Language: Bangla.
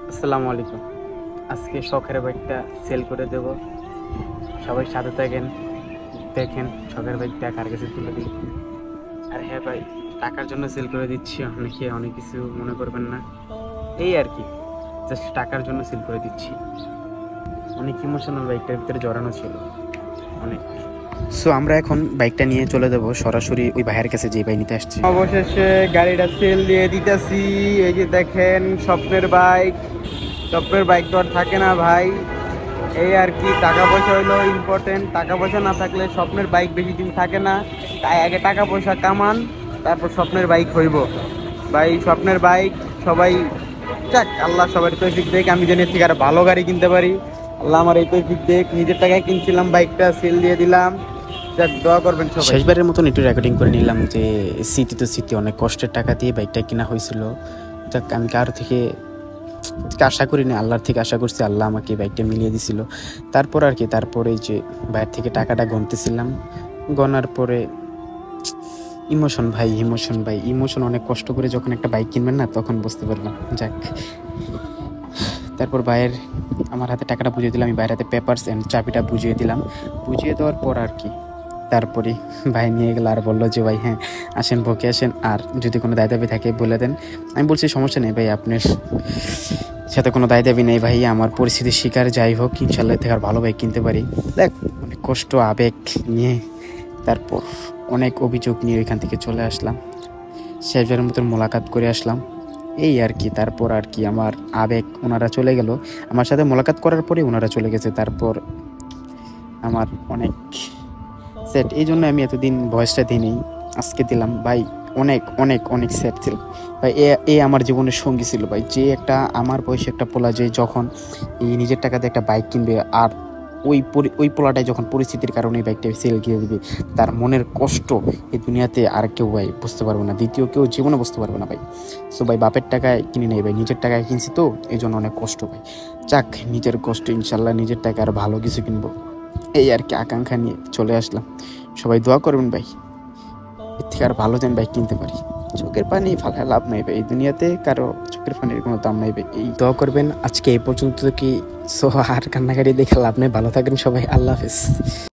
আসসালামু আলাইকুম। আজকে শখের বাইকটা সেল করে দেব। সবাই সাথে থাকেন, দেখেন শখের বাইকটা কার কাছে তুলে দিই। আর হ্যাঁ ভাই, টাকার জন্য সেল করে দিচ্ছি, অনেকে অনেক কিছু মনে করবেন না। এই আর কি, জাস্ট টাকার জন্য সেল করে দিচ্ছি। অনেক ইমোশনাল বাইকটার ভিতরে জড়ানো ছিল অনেক। সো আমরা এখন বাইকটা নিয়ে চলে যাব সরাসরি ওই ভাইয়ের কাছে যে ভাই নিতে আসছি। অবশেষে গাড়িটা সেল দিয়ে দিতেছি। এই যে দেখেন স্বপ্নের বাইক। স্বপ্নের বাইক তো আর থাকে না ভাই। এই আর কি, টাকা পয়সা হইলো ইম্পর্টেন্ট। টাকা পয়সা না থাকলে স্বপ্নের বাইক বেশি দিন থাকে না। তাই আগে টাকা পয়সা কামান, তারপর স্বপ্নের বাইক হইব ভাই। স্বপ্নের বাইক সবাই যাক, আল্লাহ সবার তৌফিক দেখ, আমি যেন এর থেকে আর ভালো গাড়ি কিনতে পারি। আল্লাহ আমার এই তৌফিক দেখ। নিজের টাকায় কিনছিলাম বাইকটা, সেল দিয়ে দিলাম। যাক, দোয়া করবেন সবাই। শেষবারের মতন একটু রেকর্ডিং করে নিলাম যে স্মৃতি তো স্মৃতি, অনেক কষ্টের টাকা দিয়ে বাইকটা কেনা হয়েছিল। যাক, আমি কারো থেকে আশা করিনি, আল্লাহর থেকে আশা করছি, আল্লাহ আমাকে বাইকটা মিলিয়ে দিছিল। তারপর আর কি, তারপরে যে বাইরের থেকে টাকাটা গণতেছিলাম, গনার পরে ইমোশন ভাই, ইমোশন অনেক কষ্ট করে যখন একটা বাইক কিনবেন না, তখন বুঝতে পারবেন। যাক, তারপর ভাইয়ের আমার হাতে টাকাটা বুঝিয়ে দিলাম, আমি ভাইয়ের হাতে পেপারস অ্যান্ড চাবিটা বুঝিয়ে দিলাম। বুঝিয়ে দেওয়ার পর আর কি, তারপরে ভাই নিয়ে গেল আর বললো যে ভাই হ্যাঁ আসেন, বকে আসেন, আর যদি কোনো দায় দাবি থাকে বলে দেন। আমি বলছি সমস্যা নেই ভাই, আপনার সাথে কোনো দায় দাবি নেই ভাই, আমার পরিস্থিতির শিকার যাই হোক ইনশাল্লাহ থেকে আর ভালো বাইক কিনতে পারি। দেখ, অনেক কষ্ট আবেগ নিয়ে, তারপর অনেক অভিযোগ নিয়ে ওইখান থেকে চলে আসলাম। শেষবারের মতন মোলাকাত করে আসলাম, এই আর কি। তারপর আর কি আমার আবেগ, ওনারা চলে গেল, আমার সাথে মোলাকাত করার পরে ওনারা চলে গেছে। তারপর আমার অনেক সেট, এই জন্য আমি এতদিন ভয়েসটা দিইনি, আজকে দিলাম ভাই। অনেক অনেক অনেক সেট ছিল ভাই। এ আমার জীবনের সঙ্গী ছিল ভাই। যে একটা আমার বয়সে একটা পোলা যে যখন এই নিজের টাকাতে একটা বাইক কিনবে, আর ওই পোলাটাই যখন পরিস্থিতির কারণে এই বাইকটা সেল দিয়ে দিবে, তার মনের কষ্ট এই দুনিয়াতে আর কেউ ভাই বুঝতে পারবে না, দ্বিতীয় কেউ জীবনে বুঝতে পারবে না ভাই। সো ভাই, বাপের টাকায় কিনে নেই ভাই, নিজের টাকায় কিনছি, তো এই জন্য অনেক কষ্ট ভাই। যাক, নিজের কষ্ট, ইনশাল্লাহ নিজের টাকা আর ভালো কিছু কিনবো, এই আর কি আকাঙ্ক্ষা নিয়ে চলে আসলাম। সবাই দোয়া করবেন ভাই, এর থেকে আর ভালো যেন বাইক কিনতে পারি। চোখের পানি ফালা লাভ নাই ভাই, এই দুনিয়াতে কারো চোখের পানির কোনো দাম নাই ভাই। এই দোয়া করবেন। আজকে এই পর্যন্ত কি, সো আর কান্নাকাটি দেখে লাভ নেই। ভালো থাকেন সবাই, আল্লাহ হাফেজ।